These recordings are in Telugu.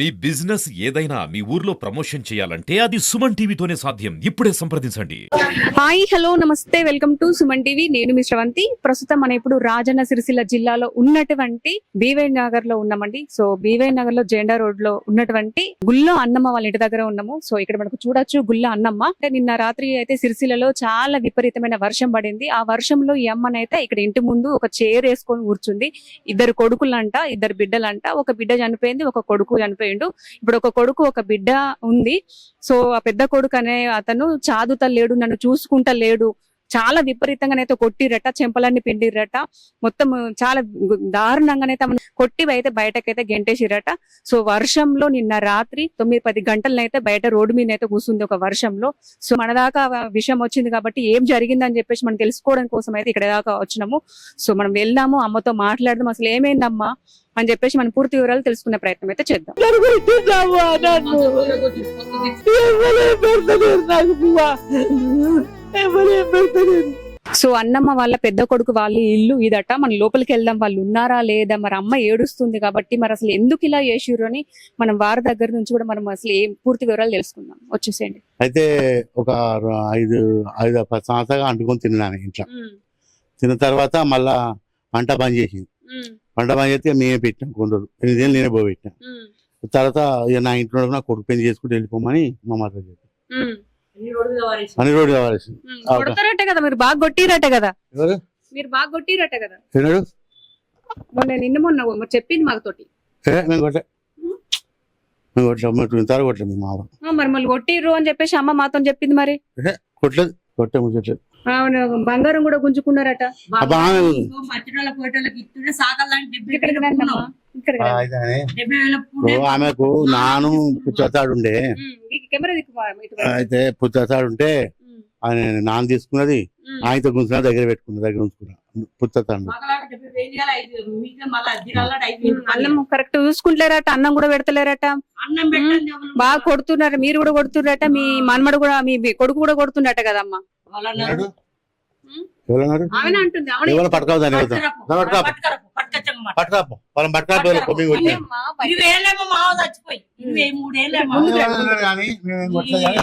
మీ బిజినెస్ ఏదైనా మీ ఊర్లో ప్రమోషన్ చేయాలంటే అది సుమన్ టీవీతోనే సాధ్యం. ఇప్పుడే సంప్రదించండి. హాయ్ హలో నమస్తే, వెల్కమ్ టు సుమన్ టీవీ. నేను మీ శ్రవంతి. ప్రస్తుతం మనం ఇప్పుడు రాజన్న సిరిసిల్ల జిల్లాలో ఉన్నటువంటి బీవై నగర్ లో ఉన్నామండి. సో బీవై నగర్ లో జెండా రోడ్ లో ఉన్నటువంటి గుళ్ళ అన్నమ్మ వాళ్ళ ఇంటి దగ్గర ఉన్నాము. సో ఇక్కడ మనకు చూడొచ్చు గుళ్ళ అన్నమ్మ. అంటే నిన్న రాత్రి అయితే సిరిసిల్లలో చాలా విపరీతమైన వర్షం పడింది. ఆ వర్షంలో ఈ అమ్మనైతే ఇక్కడ ఇంటి ముందు ఒక చైర్ వేసుకొని కూర్చుంది. ఇద్దరు కొడుకులంట, ఇద్దరు బిడ్డలంట. ఒక బిడ్డ చనిపోయింది, ఒక కొడుకు చనిపోయిండు. ఇప్పుడు ఒక కొడుకు ఒక బిడ్డ ఉంది. సో ఆ పెద్ద కొడుకు అనే అతను చాదుతా లేడు, నన్ను చూసుకుంటా లేడు, చాలా విపరీతంగానైతే కొట్టిరట, చెంపలన్నీ పిండిరట, మొత్తం చాలా దారుణంగానైతే కొట్టి అయితే బయటకైతే గెంటేసిరట. సో వర్షంలో నిన్న రాత్రి 9-10 గంటలనైతే బయట రోడ్డు మీద అయితే కూర్చుంది ఒక వర్షంలో. సో మన దాకా విషయం వచ్చింది కాబట్టి ఏం జరిగిందని చెప్పేసి మనం తెలుసుకోవడం కోసం అయితే ఇక్కడ దాకా వచ్చినాము. సో మనం వెళ్దాము, అమ్మతో మాట్లాడదాం, అసలు ఏమైందమ్మా అని చెప్పేసి మనం పూర్తి వివరాలు తెలుసుకునే ప్రయత్నం అయితే చేద్దాం. సో అన్నమ్మ వాళ్ళ పెద్ద కొడుకు వాళ్ళ ఇల్లు ఇదట. మనం లోపలికి వెళ్దాం, వాళ్ళు ఉన్నారా లేదా, మరి అమ్మ ఏడుస్తుంది కాబట్టి మరి అసలు ఎందుకు ఇలా చేసిర్రు అని మనం వారి దగ్గర నుంచి కూడా మనం అసలు ఏం పూర్తి వివరాలు తెలుసుకుందాం. వచ్చేసేయండి. అయితే ఒక 5-10 సంవత్సరాలుగా అంటుకొని తిన్నాను ఇంట్లో. తిన్న తర్వాత మళ్ళా పంట బంద్ చేసింది. పంట బంద్ చేస్తే మేమే పెట్టినాం కొన్ని రోజులు, 8 ఏళ్ళు నేనే పోయి తర్వాత ఇక నా ఇంట్లో నా కొడుకు పెళ్లి చేసుకుంటూ వెళ్ళిపోమని మా మాట చెప్పాను. అన్ని రోడ్డు కావాలి. కొడతారట కదా, మీరు బాగా కొట్టిరట కదా, మీరు బాగా కొట్టిరట కదా మొన్న చెప్పింది మాకు తోటి. మేము కొట్లే, మేము కొట్టలేదు మీ మామ. మరి మళ్ళీ కొట్టిర్రు అని చెప్పేసి అమ్మ మాతో చెప్పింది. మరి కొట్టలేదు, కొట్టే ముచ్చట్లేదు. అవును, బంగారం కూడా గుంజుకున్నారట. ఆమెకు నాను పుచ్చతాడుండే, అయితే పుచ్చతాడుంటే ఆయన నాన్న తీసుకున్నది, ఆయనతో గుంజుకున్న దగ్గర పెట్టుకున్న, దగ్గర ఉంచుకున్నా పుచ్చతాడు. అన్నం కరెక్ట్ చూసుకుంటలేరట, అన్నం కూడా పెడతలేరట, బాగా కొడుతున్నారు. మీరు కూడా కొడుతున్నారట, మీ మనమడు కూడా, మీ కొడుకు కూడా కొడుతున్నట్ట కదమ్మా.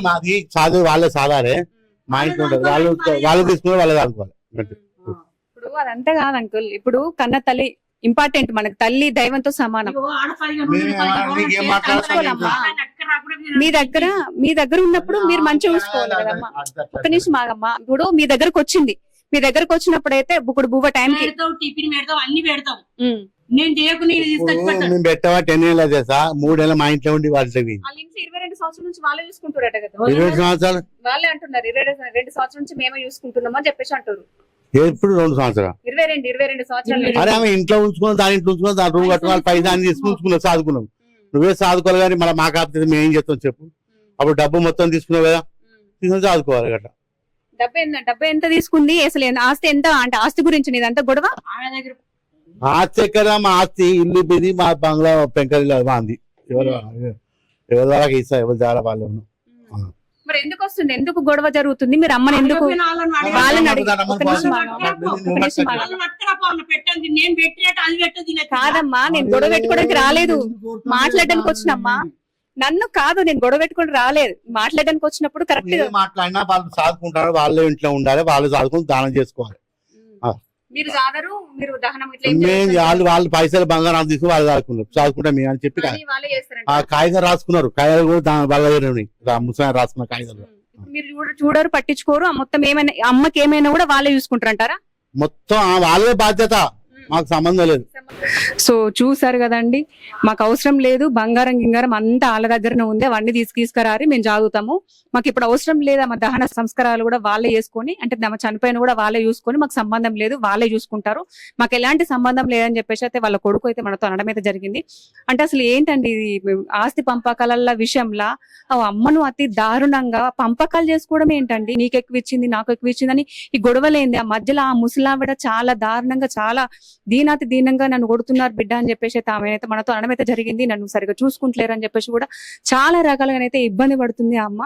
మాది చదువు వాళ్ళే సాధారే, మా ఇంట్లో వాళ్ళు తీసుకుని వాళ్ళే ఆడుకోవాలి. ఇప్పుడు అదంతా కాదు అంకుల్, ఇప్పుడు కన్న తల్లి ఇంపార్టెంట్, మనకు తల్లి దైవంతో సమానం. మీ దగ్గర ఉన్నప్పుడు మీరు మంచిగా చూసుకోవాలి కదమ్మా. ఒక్క నిమిషం ఆగమ్మా. ఇప్పుడు మీ దగ్గరకు వచ్చింది, మీ దగ్గరకు వచ్చినప్పుడు అయితే ఇప్పుడు బువ్వ టైంకి మేము పెట్టవా 10 ఏళ్ళ చేసా, 3 ఏళ్ళ మా ఇంట్లో ఉండి వాళ్ళకి 22 సంవత్సరాల నుంచి వాళ్ళే చూసుకుంటారట కదా. 22 సంవత్సరాలు వాళ్ళే అంటున్నారు, 22 సంవత్సరాల నుంచి మేమే చూసుకుంటున్నాం అని చెప్పేసి అంటారు. ఎప్పుడు 2 సంవత్సరాలు 22 సంవత్సరాలు. అరే ఆమె ఇంట్లో ఉంచుకున్నాం, దాని ఇంట్లో ఉంచుకున్నాం, దాని రూమ్ కట్టుకోవాలి, పై దాన్ని తీసుకున్నాం, సాదుకున్నాం. నువ్వే సాదుకోవాలి కానీ మళ్ళీ మా కాకపోతే మేము ఏం చేస్తాం చెప్పు. అప్పుడు డబ్బు మొత్తం తీసుకున్నావు కదా, తీసుకుని సాదుకోవాలి కదా. డబ్బు ఎంత తీసుకుంది అసలు, ఆస్తి ఎంత అంటే, ఆస్తి గురించి నీదంతా గొడవ. ఆస్తి ఎక్కడ, మా ఆస్తి ఇల్లు బిది, మా బంగ్లా పెంకలిలో బాంది, ఎవరి వాళ్ళకి ఇస్తా, ఎవరు చాలా వాళ్ళు. మరి ఎందుకు వస్తుంది, ఎందుకు గొడవ జరుగుతుంది? మీరు అమ్మని ఎందుకు వాళ్ళని కాదమ్మా, నేను గొడవ పెట్టుకోవడానికి రాలేదు, మాట్లాడడానికి వచ్చినమ్మా. నన్ను కాదు, నేను గొడవ పెట్టుకుని రాలేదు, మాట్లాడడానికి వచ్చినప్పుడు కరెక్ట్ మాట్లాడినా వాళ్ళు సాదుకుంటారు, వాళ్ళే ఇంట్లో ఉండాలి, వాళ్ళు సాదుకుని దానం చేసుకోవాలి. మీరు సాదరు, మీరు దహనం వాళ్ళు పైసలు బంగారం తీసుకుని వాళ్ళు సాదుకున్నారు, సాదుకుంటా మేము అని చెప్పి ఆ కాగితం రాసుకున్నారు. కాగితాలు కూడా వాళ్ళ ముసలి రాసుకున్న కాగితాలు మీరు చూడరు, పట్టించుకోరు. మొత్తం ఏమైనా అమ్మకి ఏమైనా కూడా వాళ్ళే చూసుకుంటారంటారా? మొత్తం వాళ్ళే బాధ్యత, మాకు సంబంధం లేదు. సో చూసారు కదండి, మాకు అవసరం లేదు, బంగారం గింగారం అంతా వాళ్ళ దగ్గరనే ఉంది, అవన్నీ తీసుకురారి మేము జాగుతాము, మాకు ఇప్పుడు అవసరం లేదా. మా దహన సంస్కారాలు కూడా వాళ్ళే చేసుకొని, అంటే మా చనిపోయిన కూడా వాళ్ళే చూసుకొని, మాకు సంబంధం లేదు, వాళ్ళే చూసుకుంటారు, మాకు ఎలాంటి సంబంధం లేదని చెప్పేసి అయితే వాళ్ళ కొడుకు అయితే మనతో అనడం అయితే జరిగింది. అంటే అసలు ఏంటండి ఇది, ఆస్తి పంపకాల విషయంలో అమ్మను అతి దారుణంగా పంపకాలు చేసుకోవడం ఏంటండి? నీకు ఎక్కువ ఇచ్చింది, నాకు ఎక్కువ ఇచ్చింది అని ఈ గొడవలేంది. ఆ మధ్యలో ఆ ముసలావిడ చాలా దారుణంగా, చాలా దీనాతి దీనంగా నన్ను కొడుతున్నారు బిడ్డ అని చెప్పేసి అయితే ఆమె అయితే మనతో అనడం అయితే జరిగింది. నన్ను సరిగా చూసుకుంటలేరు అని చెప్పేసి కూడా చాలా రకాలుగానైతే ఇబ్బంది పడుతుంది ఆ అమ్మ.